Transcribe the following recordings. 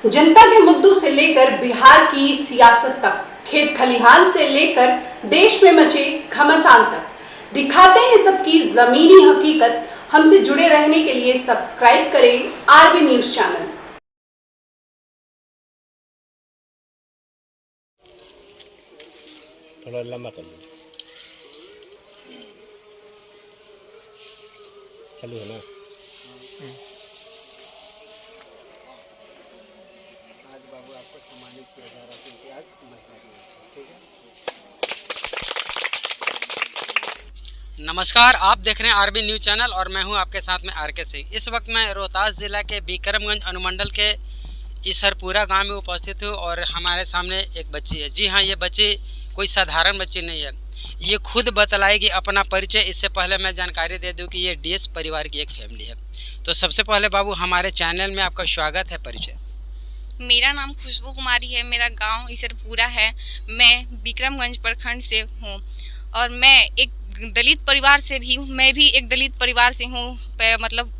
जनता के मुद्दों से लेकर बिहार की सियासत तक, खेत खलिहान से लेकर देश में मचे घमासान तक दिखाते हैं सबकी जमीनी हकीकत। हमसे जुड़े रहने के लिए सब्सक्राइब करें आरबी न्यूज चैनल। थोड़ा लंबा कर लो। चालू है ना? आज बाबू आपको सम्मानित किया जा रहा है क्योंकि आज मसला है, ठीक है। नमस्कार, आप देख रहे हैं आरबी न्यूज चैनल और मैं हूं आपके साथ में आर के सिंह। इस वक्त मैं रोहतास जिला के बिक्रमगंज अनुमंडल के ईसरपुरा गांव में उपस्थित हूं और हमारे सामने एक बच्ची है। जी हां, ये बच्ची कोई साधारण बच्ची नहीं है, ये खुद बतलाएगी अपना परिचय। इससे पहले मैं जानकारी दे दूं कि ये डीएस परिवार की एक फैमिली है। तो सबसे पहले बाबू, हमारे चैनल में आपका स्वागत है। परिचय। मेरा नाम खुशबू कुमारी है, मेरा गांव ईसरपुरा है। मैं बिक्रमगंज प्रखंड से हूँ और मैं एक दलित परिवार से भी हूँ। मैं भी एक दलित परिवार से हूँ, मतलब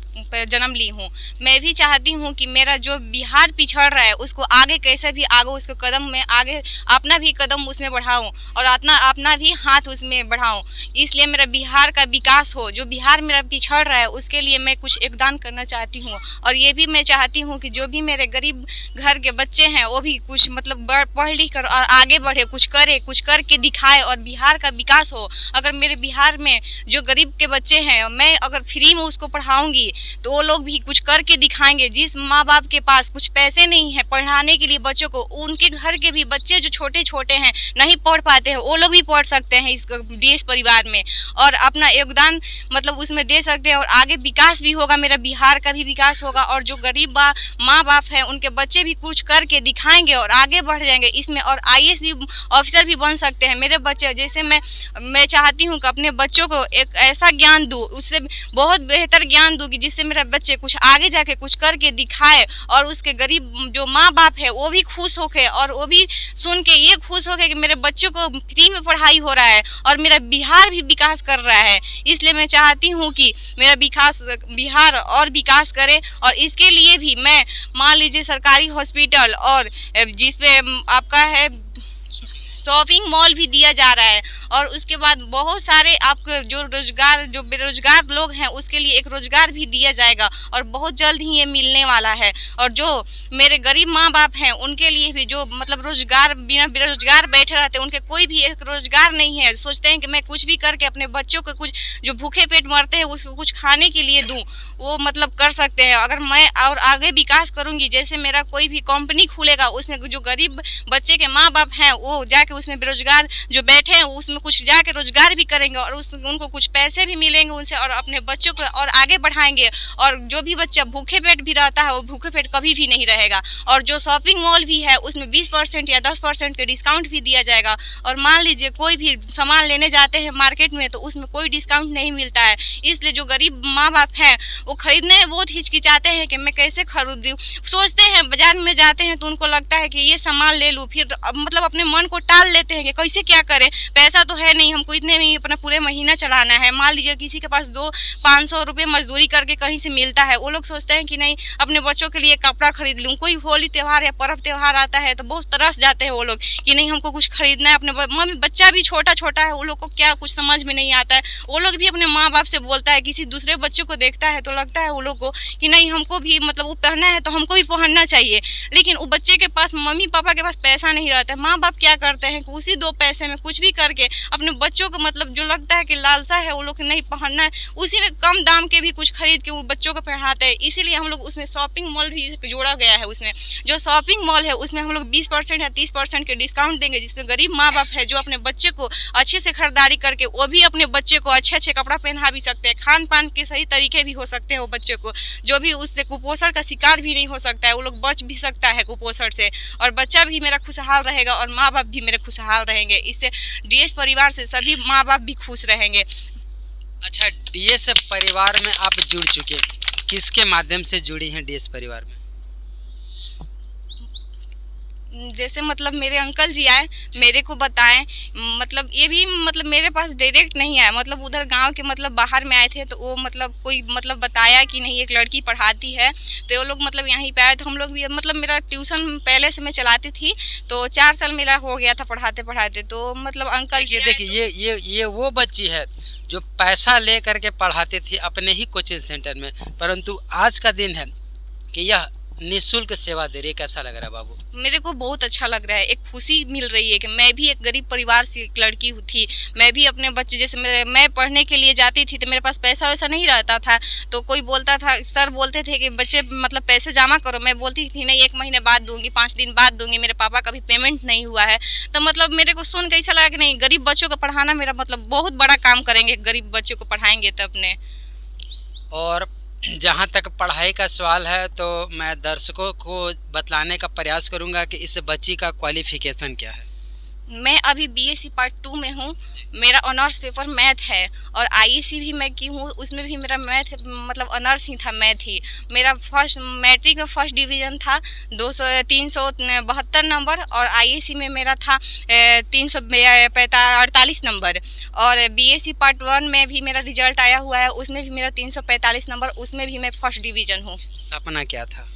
जन्म ली हूँ। मैं भी चाहती हूँ कि मेरा जो बिहार पिछड़ रहा है उसको आगे कैसे भी आगे उसको कदम में आगे अपना भी कदम उसमें बढ़ाऊँ और अपना भी हाथ उसमें बढ़ाऊँ। इसलिए मेरा बिहार का विकास हो। जो बिहार मेरा पिछड़ रहा है उसके लिए मैं कुछ योगदान करना चाहती हूँ। और ये भी मैं चाहती हूँ कि जो भी मेरे गरीब घर के बच्चे हैं वो भी कुछ मतलब पढ़ लिख कर और आगे बढ़े, कुछ करे, कुछ करके दिखाए और बिहार का विकास हो। अगर मेरे बिहार में जो गरीब के बच्चे हैं, मैं अगर फ्री में उसको पढ़ाऊंगी तो वो लोग भी कुछ करके दिखाएंगे। जिस माँ बाप के पास कुछ पैसे नहीं है पढ़ाने के लिए बच्चों को, उनके घर के भी बच्चे जो छोटे छोटे हैं नहीं पढ़ पाते हैं, वो लोग भी पढ़ सकते हैं इस डीएस परिवार में और अपना योगदान मतलब उसमें दे सकते हैं और आगे विकास भी होगा, मेरा बिहार का भी विकास होगा। और जो गरीब माँ बाप हैं उनके बच्चे भी कुछ करके दिखाएंगे और आगे बढ़ जाएंगे इसमें और आईएएस भी ऑफिसर भी बन सकते हैं मेरे बच्चे। जैसे मैं चाहती हूँ कि अपने बच्चों को एक ऐसा ज्ञान दूँ, उससे बहुत बेहतर ज्ञान दूँ कि जिससे मेरा बच्चे कुछ आगे जाके कुछ करके दिखाए और उसके गरीब जो माँ बाप है वो भी खुश होके और वो भी सुन के ये खुश होके कि मेरे बच्चों को फ्री में पढ़ाई हो रहा है और मेरा बिहार भी विकास कर रहा है। इसलिए मैं चाहती हूँ कि मेरा बिहार और विकास करे और इसके लिए भी मैं मान लीजिए सरकारी हॉस्पिटल और जिसपे आपका है शॉपिंग मॉल भी दिया जा रहा है और उसके बाद बहुत सारे आपके जो बेरोजगार लोग हैं उसके लिए एक रोजगार भी दिया जाएगा और बहुत जल्द ही ये मिलने वाला है। और जो मेरे गरीब माँ बाप हैं उनके लिए भी जो मतलब रोजगार बिना बेरोजगार बैठे रहते हैं, उनके कोई भी एक रोजगार नहीं है, सोचते हैं कि मैं कुछ भी करके अपने बच्चों को कुछ जो भूखे पेट मरते हैं उसको कुछ खाने के लिए दूँ, वो मतलब कर सकते हैं। अगर मैं और आगे विकास करूँगी, जैसे मेरा कोई भी कंपनी खुलेगा उसमें जो गरीब बच्चे के माँ बाप हैं वो जाके उसमें बेरोजगार जो बैठे हैं उसमें कुछ जाके रोजगार भी करेंगे और उनको कुछ पैसे भी मिलेंगे उनसे और अपने बच्चों को और आगे बढ़ाएंगे। और जो भी बच्चा भूखे पेट भी रहता है वो भूखे पेट कभी भी नहीं रहेगा। और जो शॉपिंग मॉल भी है उसमें 20% या 10% के डिस्काउंट भी दिया जाएगा। और मान लीजिए कोई भी सामान लेने जाते हैं मार्केट में तो उसमें कोई डिस्काउंट नहीं मिलता है, इसलिए जो गरीब माँ बाप हैं वो खरीदने में बहुत हिचकिचाते हैं कि मैं कैसे खरीदूं। सोचते हैं बाजार में जाते हैं तो उनको लगता है कि ये सामान ले लूं, फिर मतलब अपने मन को टाल लेते हैं कि कैसे क्या करें, पैसा तो है नहीं, हमको इतने में ही अपना पूरे महीना चलाना है। मान लीजिए किसी के पास 500 रुपये मजदूरी करके कहीं से मिलता है, वो लोग सोचते हैं कि नहीं अपने बच्चों के लिए कपड़ा खरीद लूँ। कोई होली त्यौहार या पर्व त्यौहार आता है तो बहुत तरस जाते हैं वो लोग कि नहीं हमको कुछ खरीदना है। अपने मम्मी बच्चा भी छोटा छोटा है, वो लोग को क्या कुछ समझ में नहीं आता है, वो लोग भी अपने माँ बाप से बोलता है, किसी दूसरे बच्चों को देखता है तो लगता है वो लोग को कि नहीं हमको भी मतलब वो पहनना है तो हमको भी पहनना चाहिए। लेकिन वो बच्चे के पास मम्मी पापा के पास पैसा नहीं रहता है। माँ बाप क्या करते हैं कि उसी 2 पैसे में कुछ भी करके अपने बच्चों को मतलब जो लगता है कि लालसा है वो लोग नहीं पहनना है, उसी में कम दाम के भी कुछ खरीद के वो बच्चों को पहनाते हैं। इसीलिए हम लोग उसमें शॉपिंग मॉल भी जोड़ा गया है। उसमें जो शॉपिंग मॉल है उसमें हम लोग 20% या 30% के डिस्काउंट देंगे, जिसमें गरीब माँ बाप है जो अपने बच्चे को अच्छे से खरीदारी करके वो भी अपने बच्चे को अच्छे अच्छे कपड़ा पहना भी सकते हैं, खान पान के सही तरीके भी हो सकते हैं। वो बच्चे को जो भी उससे कुपोषण का शिकार भी नहीं हो सकता है, वो लोग बच भी सकता है कुपोषण से और बच्चा भी मेरा खुशहाल रहेगा और माँ बाप भी मेरे खुशहाल रहेंगे। इससे डीएस परिवार से सभी माँ बाप भी खुश रहेंगे। अच्छा, डीएस परिवार में आप जुड़ चुके, किसके माध्यम से जुड़ी हैं डीएस परिवार में? जैसे मतलब मेरे अंकल जी आए, मेरे को बताएं, मतलब ये भी मतलब मेरे पास डायरेक्ट नहीं आया, मतलब उधर गांव के मतलब बाहर में आए थे, तो वो मतलब कोई मतलब बताया कि नहीं एक लड़की पढ़ाती है, तो वो लोग मतलब यहीं पे आए, तो हम लोग भी मतलब मेरा ट्यूशन पहले से मैं चलाती थी, तो 4 साल मेरा हो गया था पढ़ाते पढ़ाते, तो मतलब अंकल जी देखिए ये वो बच्ची है जो पैसा ले करके पढ़ाती थी अपने ही कोचिंग सेंटर में, परंतु आज का दिन है कि यह निःशुल्क सेवा दे रही है। कैसा लग रहा है बाबू? मेरे को बहुत अच्छा लग रहा है, एक खुशी मिल रही है कि मैं भी एक गरीब परिवार से एक लड़की थी, मैं भी अपने बच्चे जैसे मैं पढ़ने के लिए जाती थी, तो मेरे पास पैसा वैसा नहीं रहता था, तो कोई बोलता था, सर बोलते थे कि बच्चे मतलब पैसे जमा करो, मैं बोलती थी नहीं 1 महीने बाद दूंगी, 5 दिन बाद दूंगी, मेरे पापा का भी पेमेंट नहीं हुआ है, तो मतलब मेरे को सुन कैसा लगा कि नहीं गरीब बच्चों को पढ़ाना मेरा मतलब बहुत बड़ा काम करेंगे, गरीब बच्चों को पढ़ाएंगे तो अपने। और जहाँ तक पढ़ाई का सवाल है तो मैं दर्शकों को बतलाने का प्रयास करूंगा कि इस बच्ची का क्वालिफिकेशन क्या है। मैं अभी बीएससी पार्ट 2 में हूँ, मेरा ऑनर्स पेपर मैथ है, और आईईसी भी मैं की हूँ, उसमें भी मेरा मैथ मतलब ऑनर्स ही था, मैथ ही मेरा फर्स्ट मैट्रिक में फर्स्ट डिवीज़न था 372 नंबर, और आईईसी में मेरा था 348 नंबर, और बीएससी पार्ट 1 में भी मेरा रिजल्ट आया हुआ है, उसमें भी मेरा 345 नंबर, उसमें भी मैं फर्स्ट डिवीज़न हूँ। सपना क्या था?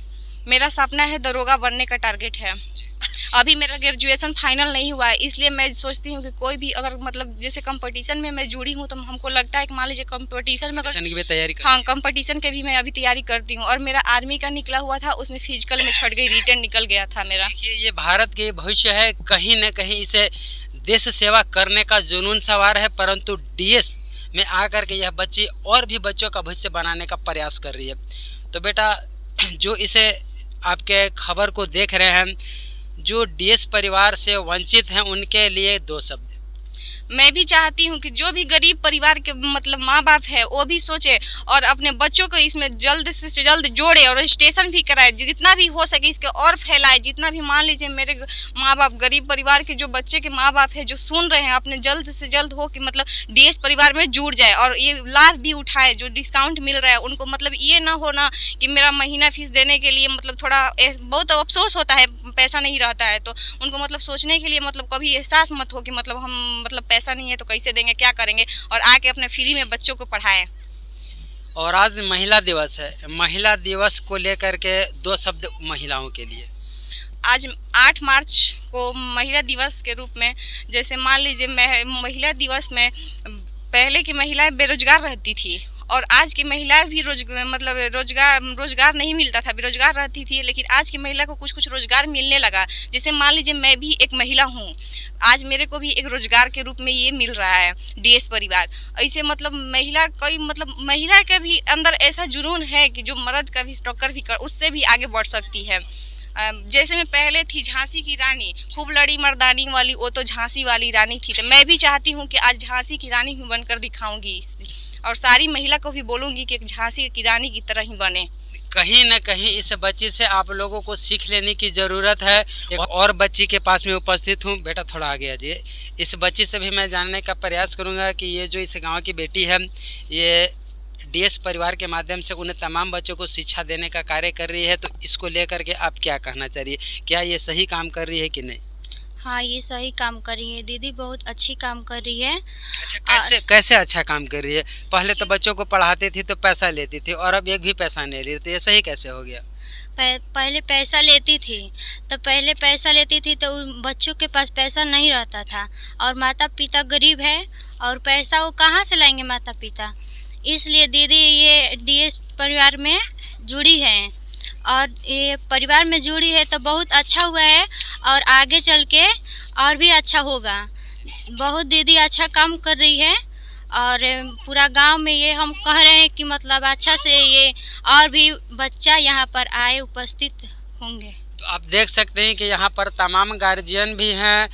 मेरा सपना है दरोगा बनने का टारगेट है। अभी मेरा ग्रेजुएशन फाइनल नहीं हुआ है, इसलिए मैं सोचती हूँ कि कोई भी अगर मतलब जैसे कंपटीशन में मैं जुड़ी हूँ, तो हमको लगता है कि मान लीजिए कंपटीशन में हाँ कंपटीशन के भी मैं अभी तैयारी करती हूँ, और मेरा आर्मी का निकला हुआ था, उसमें फिजिकल में छट गई, रिटर्न निकल गया था मेरा। ये भारत के भविष्य है, कहीं न कहीं इसे देश सेवा करने का जुनून सवार है, परंतु डीएस में आकर के यह बच्ची और भी बच्चों का भविष्य बनाने का प्रयास कर रही है। तो बेटा, जो इसे आपके खबर को देख रहे हैं, जो डीएस परिवार से वंचित हैं, उनके लिए 2 शब्द। मैं भी चाहती हूँ कि जो भी गरीब परिवार के मतलब माँ बाप है वो भी सोचे और अपने बच्चों को इसमें जल्द से जल्द जोड़े और रजिस्ट्रेशन भी कराए, जितना भी हो सके इसके और फैलाए, जितना भी मान लीजिए मेरे माँ बाप गरीब परिवार के जो बच्चे के माँ बाप है जो सुन रहे हैं, अपने जल्द से जल्द हो कि मतलब डीएस परिवार में जुड़ जाए और ये लाभ भी उठाए, जो डिस्काउंट मिल रहा है उनको, मतलब ये ना होना कि मेरा महीना फीस देने के लिए मतलब थोड़ा बहुत अफसोस होता है, पैसा नहीं रहता है, तो उनको मतलब सोचने के लिए मतलब कभी एहसास मत हो कि मतलब हम मतलब पैसा नहीं है तो कैसे देंगे, क्या करेंगे, और आके अपने फ्री में बच्चों को पढ़ाएं। और आज महिला दिवस है, महिला दिवस को लेकर के 2 शब्द महिलाओं के लिए। आज 8 मार्च को महिला दिवस के रूप में, जैसे मान लीजिए महिला दिवस में पहले की महिलाएं बेरोजगार रहती थी और आज की महिलाएं भी रोजगार नहीं मिलता था, बेरोजगार रहती थी, लेकिन आज की महिला को कुछ रोजगार मिलने लगा। जैसे मान लीजिए मैं भी एक महिला हूँ, आज मेरे को भी एक रोजगार के रूप में ये मिल रहा है डीएस परिवार। ऐसे मतलब महिला के भी अंदर ऐसा जुनून है कि जो मर्द का भी टक्कर भी कर उससे भी आगे बढ़ सकती है। जैसे मैं पहले थी झांसी की रानी, खूब लड़ी मर्दानी वाली, वो तो झांसी वाली रानी थी, तो मैं भी चाहती हूँ कि आज झांसी की रानी ही बनकर दिखाऊंगी और सारी महिला को भी बोलूंगी कि झांसी की रानी की तरह ही बने। कहीं न कहीं इस बच्ची से आप लोगों को सीख लेने की ज़रूरत है। एक और बच्ची के पास में उपस्थित हूँ। बेटा थोड़ा आगे आ जाइए। इस बच्ची से भी मैं जानने का प्रयास करूँगा कि ये जो इस गांव की बेटी है, ये डीएस परिवार के माध्यम से उन्हें तमाम बच्चों को शिक्षा देने का कार्य कर रही है, तो इसको लेकर के आप क्या कहना चाह रही है? क्या ये सही काम कर रही है कि नहीं? हाँ, ये सही काम कर रही है दीदी, बहुत अच्छी काम कर रही है। अच्छा, कैसे अच्छा काम कर रही है? पहले तो बच्चों को पढ़ाती थी तो पैसा लेती थी और अब एक भी पैसा नहीं ले रही, तो ये सही कैसे हो गया? पहले पैसा लेती थी तो उन बच्चों के पास पैसा नहीं रहता था और माता पिता गरीब है और पैसा वो कहाँ से लाएंगे माता पिता, इसलिए दीदी ये डीएस परिवार में जुड़ी है और ये परिवार में जुड़ी है तो बहुत अच्छा हुआ है और आगे चल के और भी अच्छा होगा। बहुत दीदी अच्छा काम कर रही है और पूरा गांव में ये हम कह रहे हैं कि मतलब अच्छा से ये और भी बच्चा यहाँ पर आए उपस्थित होंगे। तो आप देख सकते हैं कि यहाँ पर तमाम गार्जियन भी हैं।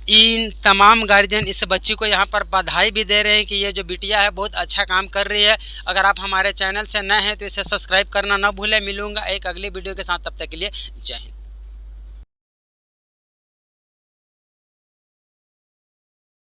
इन तमाम गार्जियन इस बच्ची को यहाँ पर बधाई भी दे रहे हैं कि ये जो बिटिया है बहुत अच्छा काम कर रही है। अगर आप हमारे चैनल से नए हैं तो इसे सब्सक्राइब करना ना भूलें। मिलूंगा एक अगली वीडियो के साथ, तब तक के लिए जय हिंद।